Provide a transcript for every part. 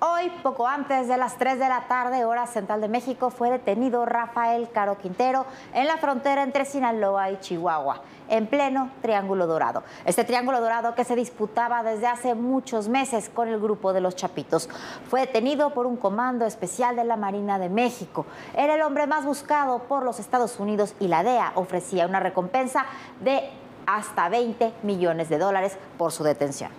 Hoy, poco antes de las 3 de la tarde, hora central de México, fue detenido Rafael Caro Quintero en la frontera entre Sinaloa y Chihuahua, en pleno Triángulo Dorado. Este Triángulo Dorado que se disputaba desde hace muchos meses con el grupo de los Chapitos. Fue detenido por un comando especial de la Marina de México. Era el hombre más buscado por los Estados Unidos y la DEA ofrecía una recompensa de hasta $20 millones por su detención.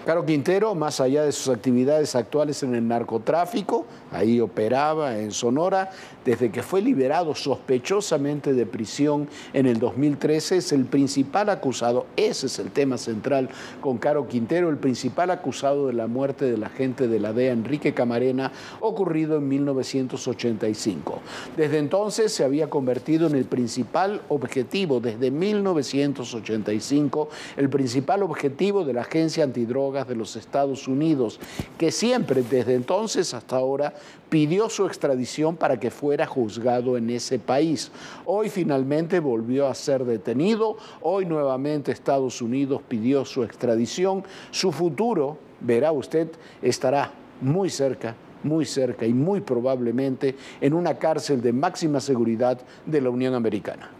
Caro Quintero, más allá de sus actividades actuales en el narcotráfico, ahí operaba en Sonora, desde que fue liberado sospechosamente de prisión en el 2013, es el principal acusado, ese es el tema central con Caro Quintero, el principal acusado de la muerte del agente de la DEA, Enrique Camarena, ocurrido en 1985. Desde entonces se había convertido en el principal objetivo, desde 1985, el principal objetivo de la Agencia Antidrogas de los Estados Unidos, que siempre desde entonces hasta ahora pidió su extradición para que fuera juzgado en ese país. Hoy finalmente volvió a ser detenido, hoy nuevamente Estados Unidos pidió su extradición. Su futuro, verá usted, estará muy cerca y muy probablemente en una cárcel de máxima seguridad de la Unión Americana.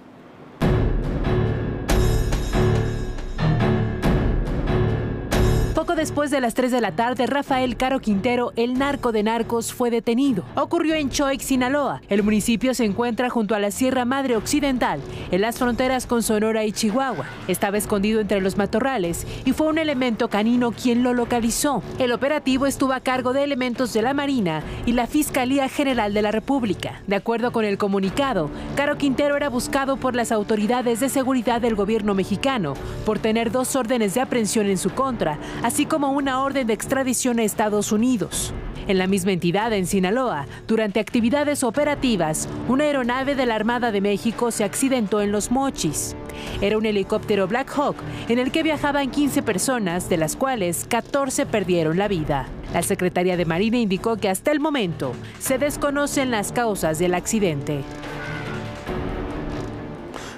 Poco después de las 3 de la tarde, Rafael Caro Quintero, el narco de narcos, fue detenido. Ocurrió en Choix, Sinaloa. El municipio se encuentra junto a la Sierra Madre Occidental, en las fronteras con Sonora y Chihuahua. Estaba escondido entre los matorrales y fue un elemento canino quien lo localizó. El operativo estuvo a cargo de elementos de la Marina y la Fiscalía General de la República. De acuerdo con el comunicado, Caro Quintero era buscado por las autoridades de seguridad del gobierno mexicano por tener 2 órdenes de aprehensión en su contra, así como una orden de extradición a Estados Unidos. En la misma entidad, en Sinaloa, durante actividades operativas, una aeronave de la Armada de México se accidentó en Los Mochis. Era un helicóptero Black Hawk en el que viajaban 15 personas, de las cuales 14 perdieron la vida. La Secretaría de Marina indicó que hasta el momento se desconocen las causas del accidente.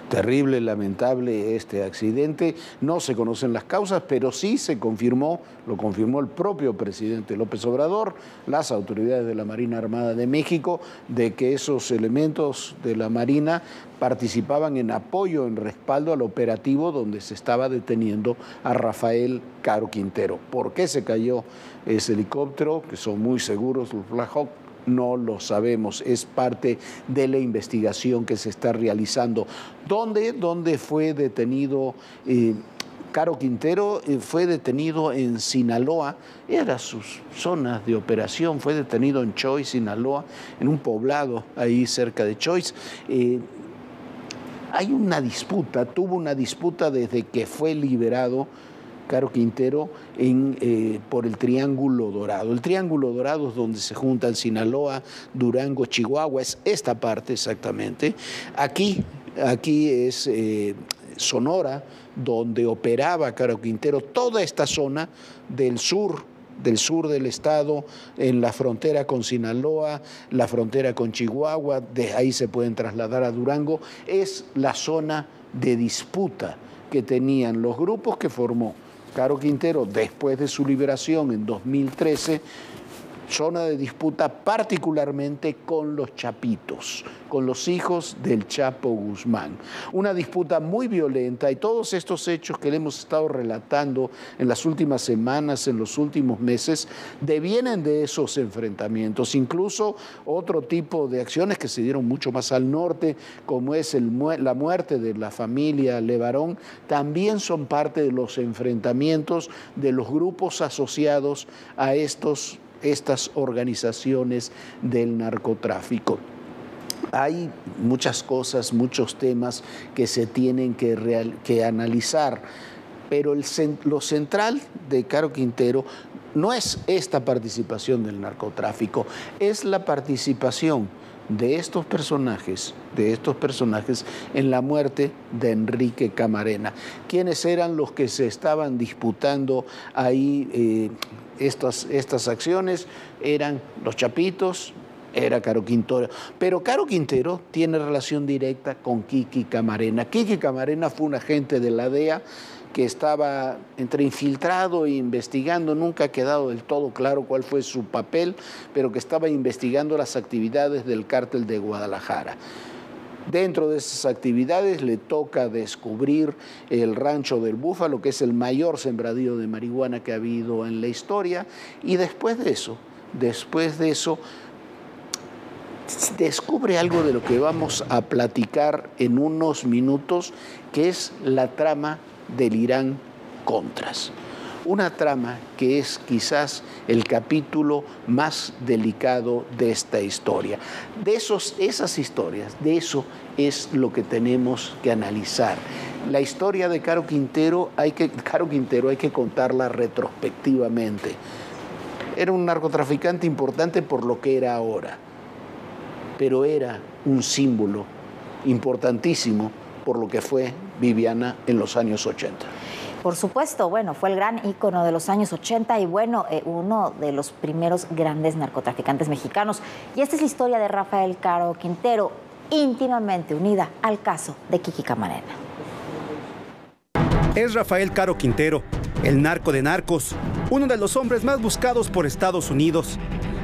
Terrible, lamentable este accidente. No se conocen las causas, pero sí se confirmó, lo confirmó el propio presidente López Obrador, las autoridades de la Marina Armada de México, de que esos elementos de la Marina participaban en apoyo, en respaldo al operativo donde se estaba deteniendo a Rafael Caro Quintero. ¿Por qué se cayó ese helicóptero? Que son muy seguros los Black Hawk. No lo sabemos, es parte de la investigación que se está realizando. ¿Dónde fue detenido Caro Quintero? Fue detenido en Sinaloa, era sus zonas de operación, fue detenido en Choix, Sinaloa, en un poblado ahí cerca de Choix. Hay una disputa, tuvo una disputa desde que fue liberado Caro Quintero por el Triángulo Dorado. El Triángulo Dorado es donde se juntan Sinaloa, Durango, Chihuahua, es esta parte exactamente. Aquí es Sonora, donde operaba Caro Quintero, toda esta zona del sur del estado, en la frontera con Sinaloa, la frontera con Chihuahua, de ahí se pueden trasladar a Durango, es la zona de disputa que tenían los grupos que formó Caro Quintero después de su liberación en 2013, zona de disputa particularmente con los Chapitos, con los hijos del Chapo Guzmán. Una disputa muy violenta y todos estos hechos que le hemos estado relatando en las últimas semanas, en los últimos meses, devienen de esos enfrentamientos. Incluso otro tipo de acciones que se dieron mucho más al norte, como es la muerte de la familia Levarón, también son parte de los enfrentamientos de los grupos asociados a estas organizaciones del narcotráfico. Hay muchas cosas, muchos temas que se tienen que analizar, pero lo central de Caro Quintero no es esta participación del narcotráfico, es la participación de estos personajes en la muerte de Enrique Camarena. ¿Quiénes eran los que se estaban disputando ahí estas acciones? Eran los Chapitos, era Caro Quintero, pero Caro Quintero tiene relación directa con Kiki Camarena. Kiki Camarena fue un agente de la DEA que estaba entre infiltrado e investigando, nunca ha quedado del todo claro cuál fue su papel, pero que estaba investigando las actividades del cártel de Guadalajara. Dentro de esas actividades le toca descubrir el Rancho del Búfalo, que es el mayor sembradío de marihuana que ha habido en la historia, y después de eso descubre algo de lo que vamos a platicar en unos minutos, que es la trama del Irán-Contras. Una trama que es quizás el capítulo más delicado de esta historia. De esas historias, de eso es lo que tenemos que analizar. La historia de Caro Quintero hay que contarla retrospectivamente. Era un narcotraficante importante por lo que era ahora, pero era un símbolo importantísimo por lo que fue Viviana en los años 80. Por supuesto, bueno, fue el gran ícono de los años 80 y bueno, uno de los primeros grandes narcotraficantes mexicanos. Y esta es la historia de Rafael Caro Quintero, íntimamente unida al caso de Kiki Camarena. Es Rafael Caro Quintero, el narco de narcos, uno de los hombres más buscados por Estados Unidos.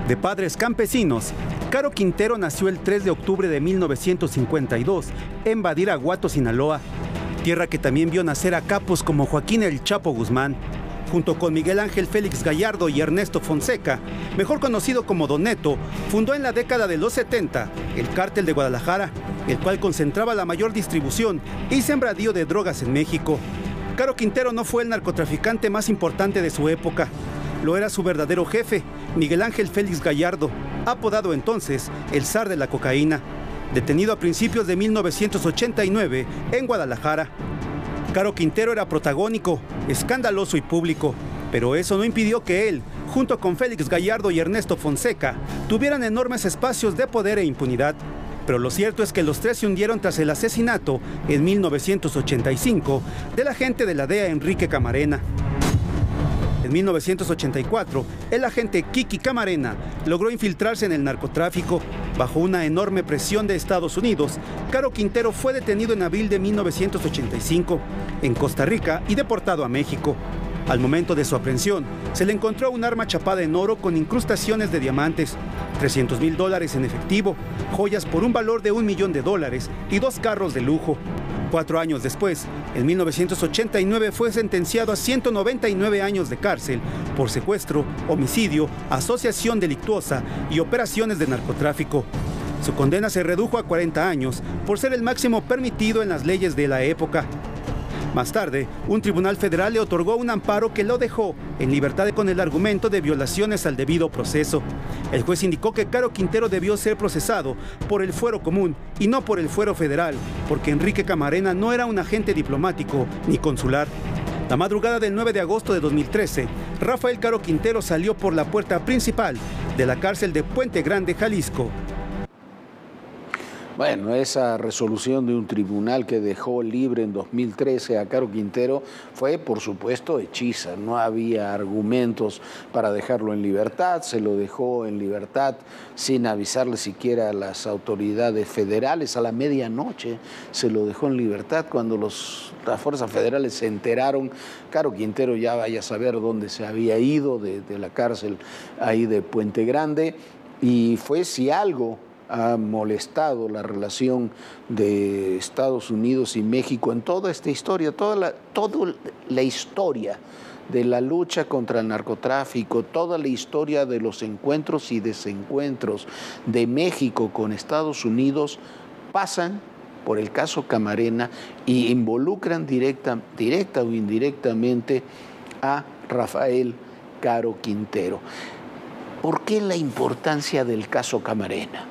De padres campesinos, Caro Quintero nació el 3 de octubre de 1952 en Badiraguato, Sinaloa, tierra que también vio nacer a capos como Joaquín El Chapo Guzmán, junto con Miguel Ángel Félix Gallardo y Ernesto Fonseca, mejor conocido como Don Neto, fundó en la década de los 70 el Cártel de Guadalajara, el cual concentraba la mayor distribución y sembradío de drogas en México. Caro Quintero no fue el narcotraficante más importante de su época, lo era su verdadero jefe, Miguel Ángel Félix Gallardo, apodado entonces el zar de la cocaína, detenido a principios de 1989 en Guadalajara. Caro Quintero era protagónico, escandaloso y público, pero eso no impidió que él, junto con Félix Gallardo y Ernesto Fonseca, tuvieran enormes espacios de poder e impunidad. Pero lo cierto es que los tres se hundieron tras el asesinato en 1985 del agente de la DEA Enrique Camarena. En 1984, el agente Kiki Camarena logró infiltrarse en el narcotráfico. Bajo una enorme presión de Estados Unidos, Caro Quintero fue detenido en abril de 1985 en Costa Rica y deportado a México. Al momento de su aprehensión, se le encontró un arma chapada en oro con incrustaciones de diamantes, $300,000 en efectivo, joyas por un valor de $1 millón y 2 carros de lujo. 4 años después, en 1989, fue sentenciado a 199 años de cárcel por secuestro, homicidio, asociación delictuosa y operaciones de narcotráfico. Su condena se redujo a 40 años por ser el máximo permitido en las leyes de la época. Más tarde, un tribunal federal le otorgó un amparo que lo dejó en libertad con el argumento de violaciones al debido proceso. El juez indicó que Caro Quintero debió ser procesado por el fuero común y no por el fuero federal, porque Enrique Camarena no era un agente diplomático ni consular. La madrugada del 9 de agosto de 2013, Rafael Caro Quintero salió por la puerta principal de la cárcel de Puente Grande, Jalisco. Bueno, esa resolución de un tribunal que dejó libre en 2013 a Caro Quintero fue, por supuesto, hechiza. No había argumentos para dejarlo en libertad, se lo dejó en libertad sin avisarle siquiera a las autoridades federales. A la medianoche se lo dejó en libertad. Cuando las fuerzas federales se enteraron, Caro Quintero ya vaya a saber dónde se había ido de la cárcel ahí de Puente Grande. Y fue, si algo ha molestado la relación de Estados Unidos y México en toda esta historia, toda la historia de la lucha contra el narcotráfico, toda la historia de los encuentros y desencuentros de México con Estados Unidos, pasan por el caso Camarena y involucran directa o indirectamente a Rafael Caro Quintero. ¿Por qué la importancia del caso Camarena?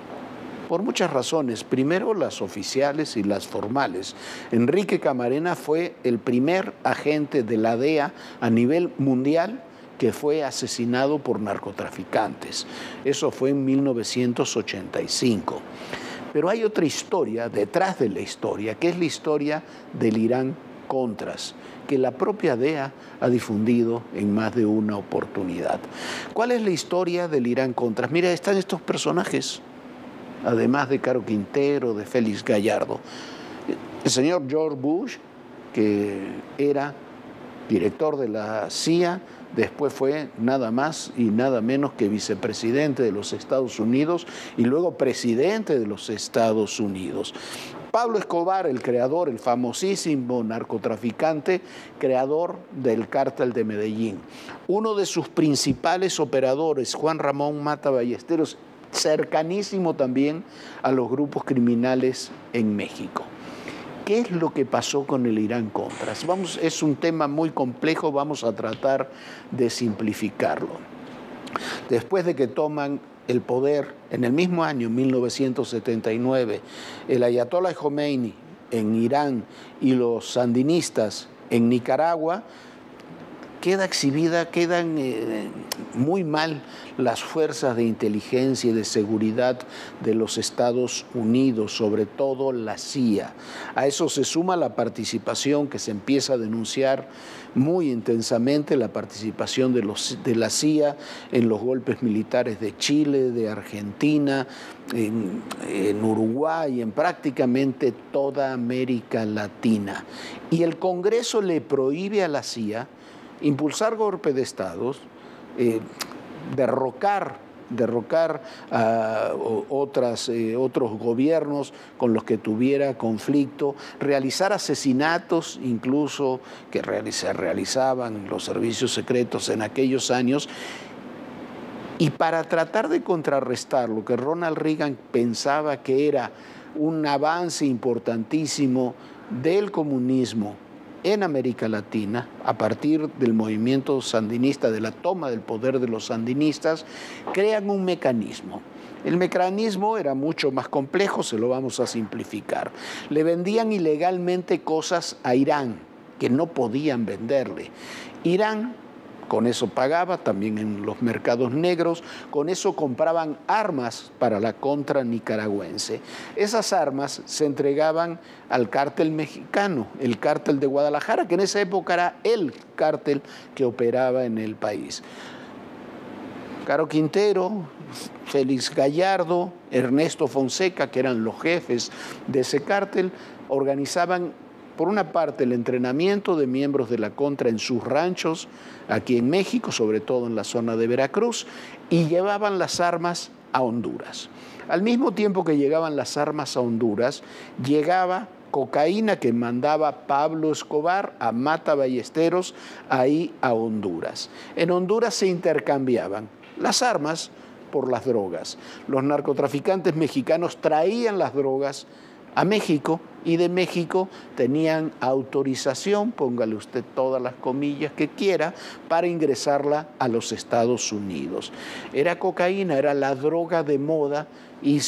Por muchas razones. Primero, las oficiales y las formales. Enrique Camarena fue el primer agente de la DEA a nivel mundial que fue asesinado por narcotraficantes. Eso fue en 1985. Pero hay otra historia detrás de la historia, que es la historia del Irán-Contras, que la propia DEA ha difundido en más de una oportunidad. ¿Cuál es la historia del Irán-Contras? Mira, están estos personajes, además de Caro Quintero, de Félix Gallardo. El señor George Bush, que era director de la CIA, después fue nada más y nada menos que vicepresidente de los Estados Unidos y luego presidente de los Estados Unidos. Pablo Escobar, el creador, el famosísimo narcotraficante, creador del Cártel de Medellín. Uno de sus principales operadores, Juan Ramón Mata Ballesteros, cercanísimo también a los grupos criminales en México. ¿Qué es lo que pasó con el Irán-Contras? Es un tema muy complejo, vamos a tratar de simplificarlo. Después de que toman el poder en el mismo año, 1979, el ayatollah Khomeini en Irán y los sandinistas en Nicaragua, quedan muy mal las fuerzas de inteligencia y de seguridad de los Estados Unidos, sobre todo la CIA. A eso se suma la participación que se empieza a denunciar muy intensamente, la participación de la CIA en los golpes militares de Chile, de Argentina, en Uruguay, en prácticamente toda América Latina. Y el Congreso le prohíbe a la CIA impulsar golpe de estados, derrocar a otros gobiernos con los que tuviera conflicto, realizar asesinatos incluso que se realizaban los servicios secretos en aquellos años. Y para tratar de contrarrestar lo que Ronald Reagan pensaba que era un avance importantísimo del comunismo en América Latina, a partir del movimiento sandinista, de la toma del poder de los sandinistas, crean un mecanismo. El mecanismo era mucho más complejo, se lo vamos a simplificar. Le vendían ilegalmente cosas a Irán que no podían venderle. Irán con eso pagaba, también en los mercados negros, con eso compraban armas para la contra nicaragüense. Esas armas se entregaban al cártel mexicano, el cártel de Guadalajara, que en esa época era el cártel que operaba en el país. Caro Quintero, Félix Gallardo, Ernesto Fonseca, que eran los jefes de ese cártel, organizaban por una parte el entrenamiento de miembros de la contra en sus ranchos, aquí en México, sobre todo en la zona de Veracruz, y llevaban las armas a Honduras. Al mismo tiempo que llegaban las armas a Honduras, llegaba cocaína que mandaba Pablo Escobar a Mata Ballesteros, ahí a Honduras. En Honduras se intercambiaban las armas por las drogas. Los narcotraficantes mexicanos traían las drogas a México y de México tenían autorización, póngale usted todas las comillas que quiera, para ingresarla a los Estados Unidos. Era cocaína, era la droga de moda y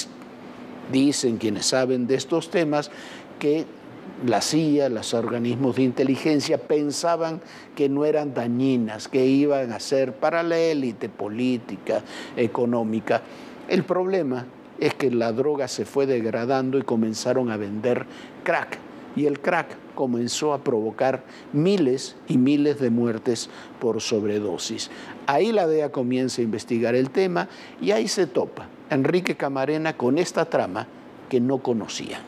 dicen quienes saben de estos temas que la CIA, los organismos de inteligencia pensaban que no eran dañinas, que iban a ser para la élite política, económica. El problema es que la droga se fue degradando y comenzaron a vender crack. Y el crack comenzó a provocar miles y miles de muertes por sobredosis. Ahí la DEA comienza a investigar el tema y ahí se topa Enrique Camarena con esta trama que no conocían.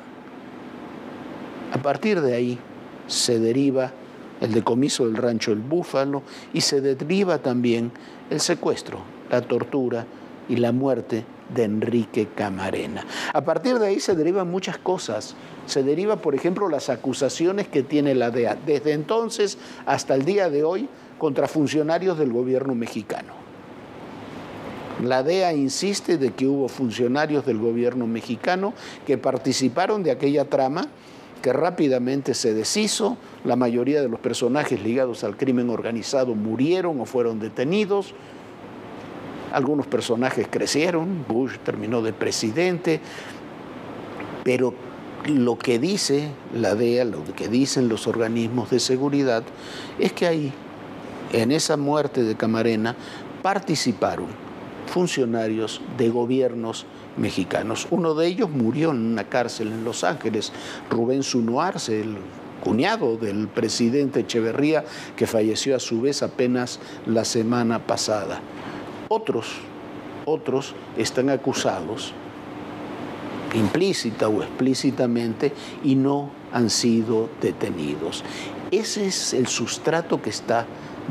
A partir de ahí se deriva el decomiso del rancho El Búfalo y se deriva también el secuestro, la tortura y la muerte de Enrique Camarena. A partir de ahí se derivan muchas cosas. Se deriva, por ejemplo, las acusaciones que tiene la DEA desde entonces hasta el día de hoy contra funcionarios del gobierno mexicano. La DEA insiste de que hubo funcionarios del gobierno mexicano que participaron de aquella trama que rápidamente se deshizo. La mayoría de los personajes ligados al crimen organizado murieron o fueron detenidos. Algunos personajes crecieron, Bush terminó de presidente, pero lo que dice la DEA, lo que dicen los organismos de seguridad, es que ahí, en esa muerte de Camarena, participaron funcionarios de gobiernos mexicanos. Uno de ellos murió en una cárcel en Los Ángeles, Rubén Zuno Arce, el cuñado del presidente Echeverría, que falleció a su vez apenas la semana pasada. Otros están acusados implícita o explícitamente y no han sido detenidos. Ese es el sustrato que está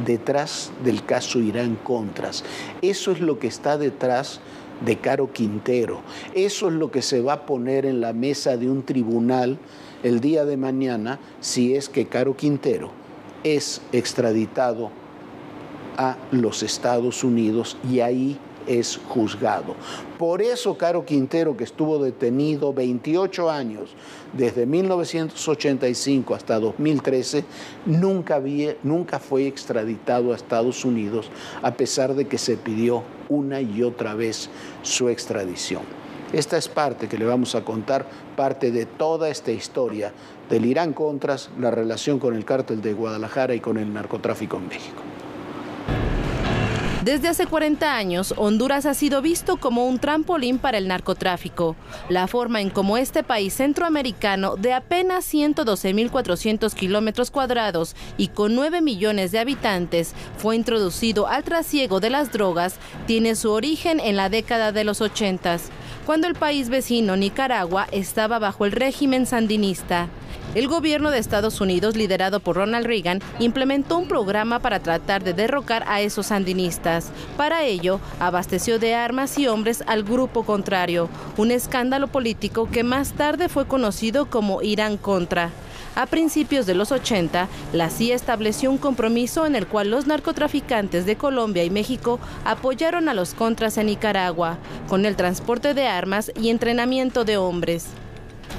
detrás del caso Irán-Contras. Eso es lo que está detrás de Caro Quintero. Eso es lo que se va a poner en la mesa de un tribunal el día de mañana si es que Caro Quintero es extraditado a los Estados Unidos y ahí es juzgado. Por eso Caro Quintero, que estuvo detenido 28 años, desde 1985 hasta 2013, nunca fue extraditado a Estados Unidos, a pesar de que se pidió una y otra vez su extradición. Esta es parte que le vamos a contar, parte de toda esta historia del Irán-Contras, la relación con el cártel de Guadalajara y con el narcotráfico en México. Desde hace 40 años, Honduras ha sido visto como un trampolín para el narcotráfico. La forma en cómo este país centroamericano, de apenas 112.400 kilómetros cuadrados y con 9 millones de habitantes, fue introducido al trasiego de las drogas, tiene su origen en la década de los 80, cuando el país vecino, Nicaragua, estaba bajo el régimen sandinista. El gobierno de Estados Unidos, liderado por Ronald Reagan, implementó un programa para tratar de derrocar a esos sandinistas. Para ello, abasteció de armas y hombres al grupo contrario, un escándalo político que más tarde fue conocido como Irán-Contra. A principios de los 80, la CIA estableció un compromiso en el cual los narcotraficantes de Colombia y México apoyaron a los contras en Nicaragua, con el transporte de armas y entrenamiento de hombres.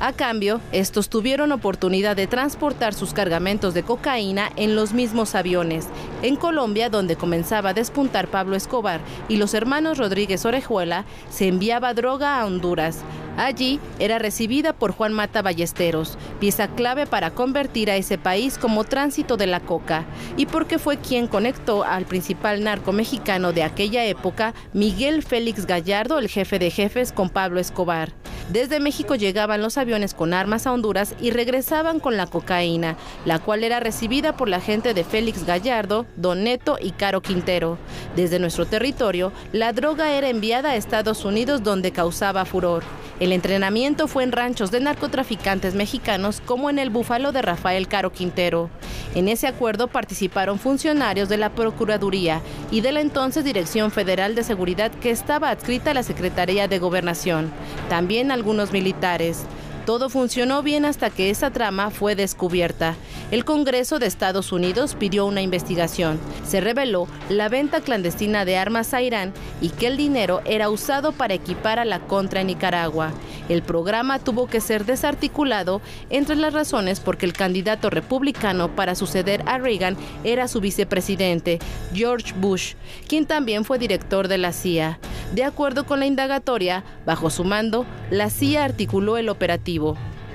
A cambio, estos tuvieron oportunidad de transportar sus cargamentos de cocaína en los mismos aviones. En Colombia, donde comenzaba a despuntar Pablo Escobar y los hermanos Rodríguez Orejuela, se enviaba droga a Honduras. Allí era recibida por Juan Mata Ballesteros, pieza clave para convertir a ese país como tránsito de la coca, y porque fue quien conectó al principal narco mexicano de aquella época, Miguel Félix Gallardo, el jefe de jefes, con Pablo Escobar. Desde México llegaban los aviones con armas a Honduras y regresaban con la cocaína, la cual era recibida por la gente de Félix Gallardo, Don Neto y Caro Quintero. Desde nuestro territorio, la droga era enviada a Estados Unidos, donde causaba furor. El entrenamiento fue en ranchos de narcotraficantes mexicanos, como en el Búfalo de Rafael Caro Quintero. En ese acuerdo participaron funcionarios de la Procuraduría y de la entonces Dirección Federal de Seguridad, que estaba adscrita a la Secretaría de Gobernación. También algunos militares. Todo funcionó bien hasta que esa trama fue descubierta. El Congreso de Estados Unidos pidió una investigación. Se reveló la venta clandestina de armas a Irán y que el dinero era usado para equipar a la Contra en Nicaragua. El programa tuvo que ser desarticulado, entre las razones porque el candidato republicano para suceder a Reagan era su vicepresidente, George Bush, quien también fue director de la CIA. De acuerdo con la indagatoria, bajo su mando, la CIA articuló el operativo.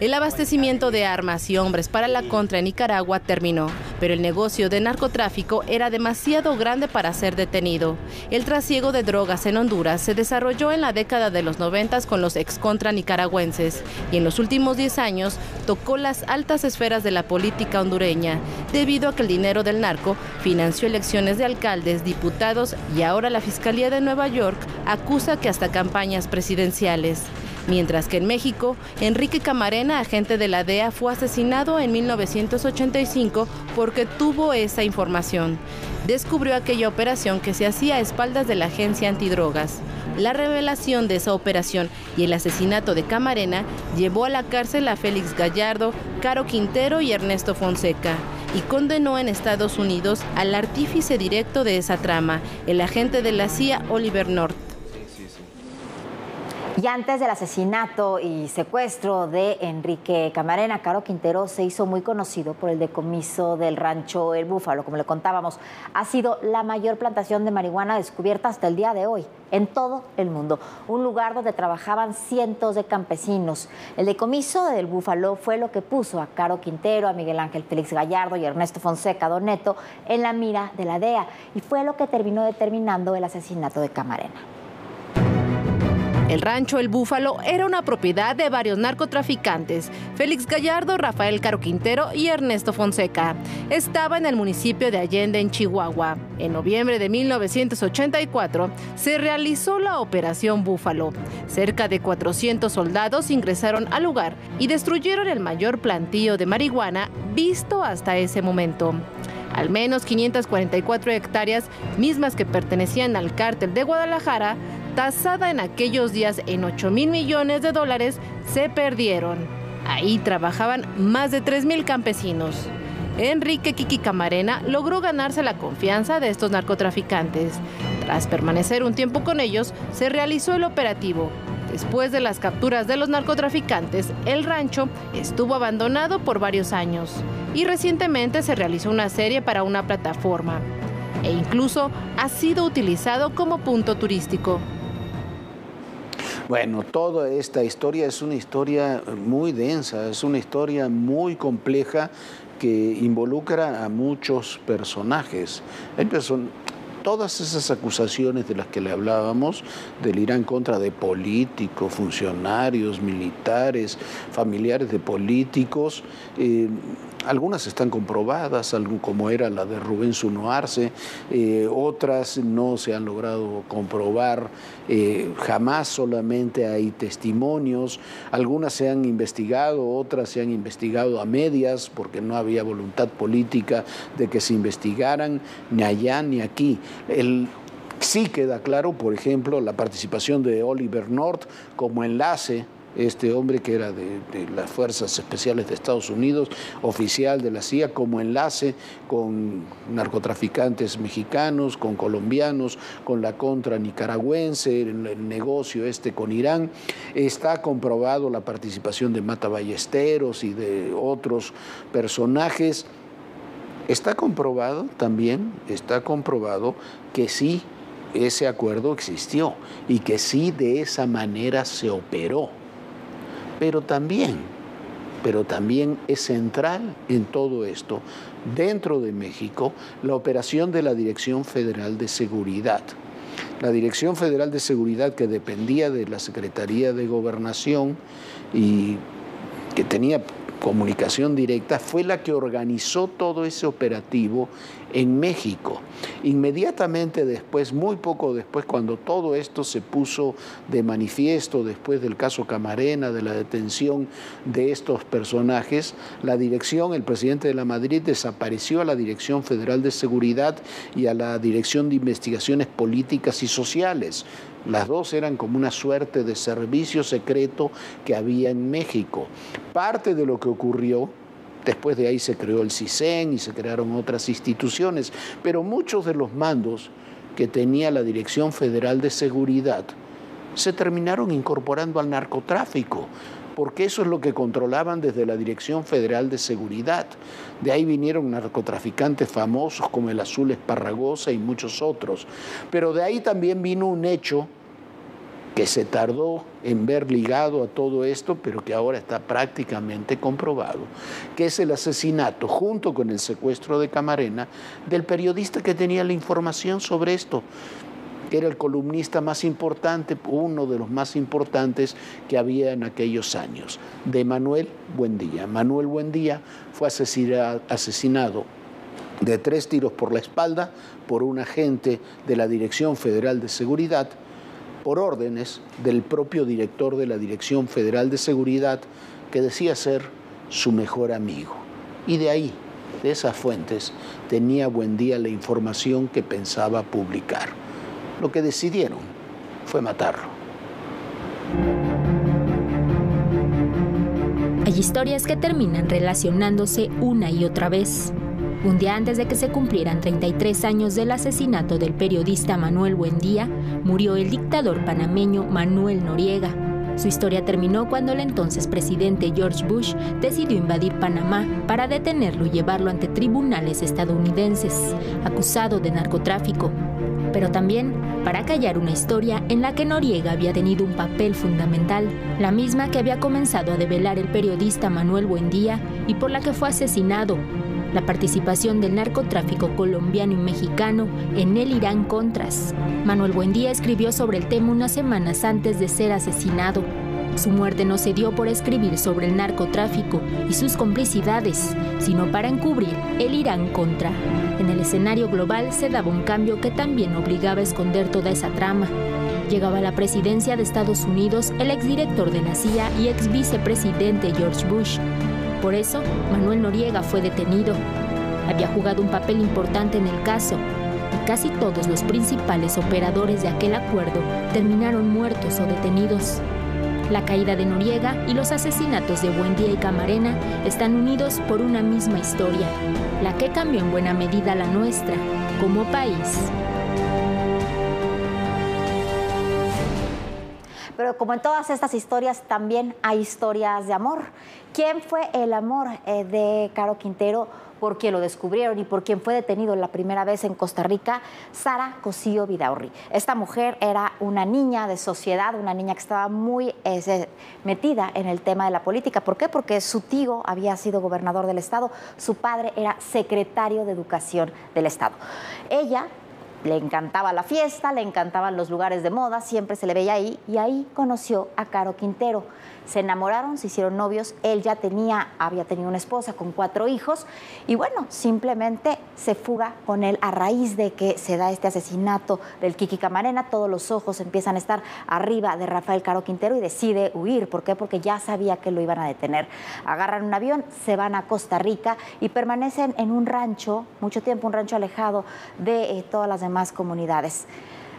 El abastecimiento de armas y hombres para la Contra en Nicaragua terminó, pero el negocio de narcotráfico era demasiado grande para ser detenido. El trasiego de drogas en Honduras se desarrolló en la década de los 90 con los ex-contra nicaragüenses y en los últimos 10 años tocó las altas esferas de la política hondureña, debido a que el dinero del narco financió elecciones de alcaldes, diputados y ahora la Fiscalía de Nueva York acusa que hasta campañas presidenciales. Mientras que en México, Enrique Camarena, agente de la DEA, fue asesinado en 1985 porque tuvo esa información. Descubrió aquella operación que se hacía a espaldas de la agencia antidrogas. La revelación de esa operación y el asesinato de Camarena llevó a la cárcel a Félix Gallardo, Caro Quintero y Ernesto Fonseca, y condenó en Estados Unidos al artífice directo de esa trama, el agente de la CIA Oliver North. Y antes del asesinato y secuestro de Enrique Camarena, Caro Quintero se hizo muy conocido por el decomiso del rancho El Búfalo. Como le contábamos, ha sido la mayor plantación de marihuana descubierta hasta el día de hoy en todo el mundo. Un lugar donde trabajaban cientos de campesinos. El decomiso del Búfalo fue lo que puso a Caro Quintero, a Miguel Ángel Félix Gallardo y Ernesto Fonseca, Don Neto, en la mira de la DEA. Y fue lo que terminó determinando el asesinato de Camarena. El rancho El Búfalo era una propiedad de varios narcotraficantes, Félix Gallardo, Rafael Caro Quintero y Ernesto Fonseca. Estaba en el municipio de Allende, en Chihuahua. En noviembre de 1984 se realizó la Operación Búfalo. Cerca de 400 soldados ingresaron al lugar y destruyeron el mayor plantío de marihuana visto hasta ese momento. Al menos 544 hectáreas, mismas que pertenecían al cártel de Guadalajara, tasada en aquellos días en $8,000 millones, se perdieron. Ahí trabajaban más de 3,000 campesinos. Enrique Kiki Camarena logró ganarse la confianza de estos narcotraficantes. Tras permanecer un tiempo con ellos, se realizó el operativo. Después de las capturas de los narcotraficantes, el rancho estuvo abandonado por varios años y recientemente se realizó una serie para una plataforma e incluso ha sido utilizado como punto turístico. Bueno, toda esta historia es una historia muy densa, es una historia muy compleja que involucra a muchos personajes. Todas esas acusaciones de las que le hablábamos, del Irán contra de políticos, funcionarios, militares, familiares de políticos, algunas están comprobadas, como era la de Rubén Zuno Arce, otras no se han logrado comprobar jamás, solamente hay testimonios, algunas se han investigado, otras se han investigado a medias porque no había voluntad política de que se investigaran ni allá ni aquí. Sí queda claro, por ejemplo, la participación de Oliver North como enlace, este hombre que era de las Fuerzas Especiales de Estados Unidos, oficial de la CIA, como enlace con narcotraficantes mexicanos, con colombianos, con la contra nicaragüense, el negocio con Irán. Está comprobado la participación de Mata Ballesteros y de otros personajes. Está comprobado que sí, ese acuerdo existió y que sí de esa manera se operó. Pero también es central en todo esto, dentro de México, la operación de la Dirección Federal de Seguridad. La Dirección Federal de Seguridad, que dependía de la Secretaría de Gobernación y que tenía comunicación directa, fue la que organizó todo ese operativo en México. Inmediatamente después, muy poco después, cuando todo esto se puso de manifiesto, después del caso Camarena, de la detención de estos personajes, la dirección, el presidente de la Madrid desapareció a la Dirección Federal de Seguridad y a la Dirección de Investigaciones Políticas y Sociales. Las dos eran como una suerte de servicio secreto que había en México. Parte de lo que ocurrió, después de ahí se creó el CISEN y se crearon otras instituciones, pero muchos de los mandos que tenía la Dirección Federal de Seguridad se terminaron incorporando al narcotráfico, porque eso es lo que controlaban desde la Dirección Federal de Seguridad. De ahí vinieron narcotraficantes famosos como el Azul Esparragosa y muchos otros. Pero de ahí también vino un hecho que se tardó en ver ligado a todo esto, pero que ahora está prácticamente comprobado, que es el asesinato, junto con el secuestro de Camarena, del periodista que tenía la información sobre esto, que era el columnista más importante, uno de los más importantes que había en aquellos años, de Manuel Buendía. Manuel Buendía fue asesinado de 3 tiros por la espalda por un agente de la Dirección Federal de Seguridad, por órdenes del propio director de la Dirección Federal de Seguridad, que decía ser su mejor amigo. Y de ahí, de esas fuentes, tenía Buendía la información que pensaba publicar. Lo que decidieron fue matarlo. Hay historias que terminan relacionándose una y otra vez. Un día antes de que se cumplieran 33 años del asesinato del periodista Manuel Buendía, murió el dictador panameño Manuel Noriega. Su historia terminó cuando el entonces presidente George Bush decidió invadir Panamá para detenerlo y llevarlo ante tribunales estadounidenses, acusado de narcotráfico. Pero también para callar una historia en la que Noriega había tenido un papel fundamental, la misma que había comenzado a develar el periodista Manuel Buendía y por la que fue asesinado. la participación del narcotráfico colombiano y mexicano en el Irán-Contras. Manuel Buendía escribió sobre el tema unas semanas antes de ser asesinado. Su muerte no se dio por escribir sobre el narcotráfico y sus complicidades, sino para encubrir el Irán-Contra. En el escenario global se daba un cambio que también obligaba a esconder toda esa trama. Llegaba a la presidencia de Estados Unidos el exdirector de la CIA y exvicepresidente George Bush. Por eso, Manuel Noriega fue detenido. Había jugado un papel importante en el caso, y casi todos los principales operadores de aquel acuerdo terminaron muertos o detenidos. La caída de Noriega y los asesinatos de Buendía y Camarena están unidos por una misma historia, la que cambió en buena medida la nuestra, como país. Pero como en todas estas historias, también hay historias de amor. ¿Quién fue el amor de Caro Quintero? ¿Por quién lo descubrieron y por quién fue detenido la primera vez en Costa Rica? Sara Cosío Vidaurri. Esta mujer era una niña de sociedad, una niña que estaba muy metida en el tema de la política. ¿Por qué? Porque su tío había sido gobernador del estado, su padre era secretario de Educación del estado. Ella le encantaba la fiesta, le encantaban los lugares de moda, siempre se le veía ahí, y ahí conoció a Caro Quintero. Se enamoraron, se hicieron novios, él ya había tenido una esposa con 4 hijos, y bueno, simplemente se fuga con él a raíz de que se da este asesinato del Kiki Camarena. Todos los ojos empiezan a estar arriba de Rafael Caro Quintero y decide huir. ¿Por qué? Porque ya sabía que lo iban a detener. Agarran un avión, se van a Costa Rica y permanecen en un rancho, mucho tiempo, un rancho alejado de todas las demás comunidades.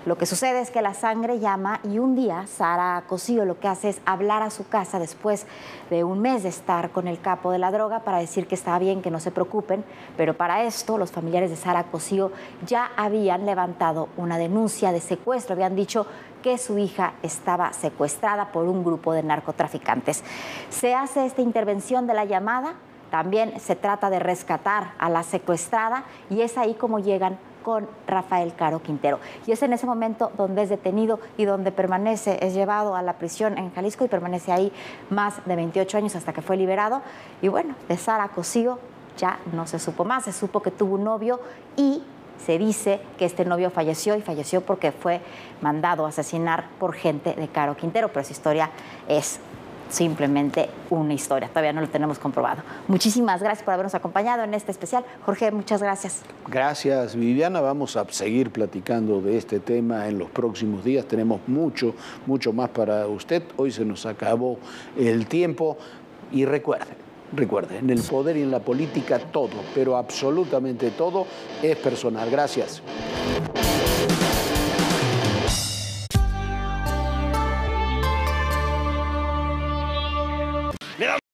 Lo que sucede es que la sangre llama y un día Sara Cosío lo que hace es hablar a su casa después de un mes de estar con el capo de la droga para decir que estaba bien, que no se preocupen, pero para esto los familiares de Sara Cosío ya habían levantado una denuncia de secuestro, habían dicho que su hija estaba secuestrada por un grupo de narcotraficantes. Se hace esta intervención de la llamada, también se trata de rescatar a la secuestrada y es ahí como llegan con Rafael Caro Quintero. Y es en ese momento donde es detenido y donde permanece, es llevado a la prisión en Jalisco y permanece ahí más de 28 años hasta que fue liberado. Y bueno, de Sara Cosío ya no se supo más, se supo que tuvo un novio y se dice que este novio falleció y falleció porque fue mandado a asesinar por gente de Caro Quintero, pero esa historia es simplemente una historia, todavía no lo tenemos comprobado. Muchísimas gracias por habernos acompañado en este especial. Jorge, muchas gracias. Gracias, Viviana. Vamos a seguir platicando de este tema en los próximos días. Tenemos mucho más para usted. Hoy se nos acabó el tiempo y recuerde, en el poder y en la política todo, pero absolutamente todo es personal. Gracias.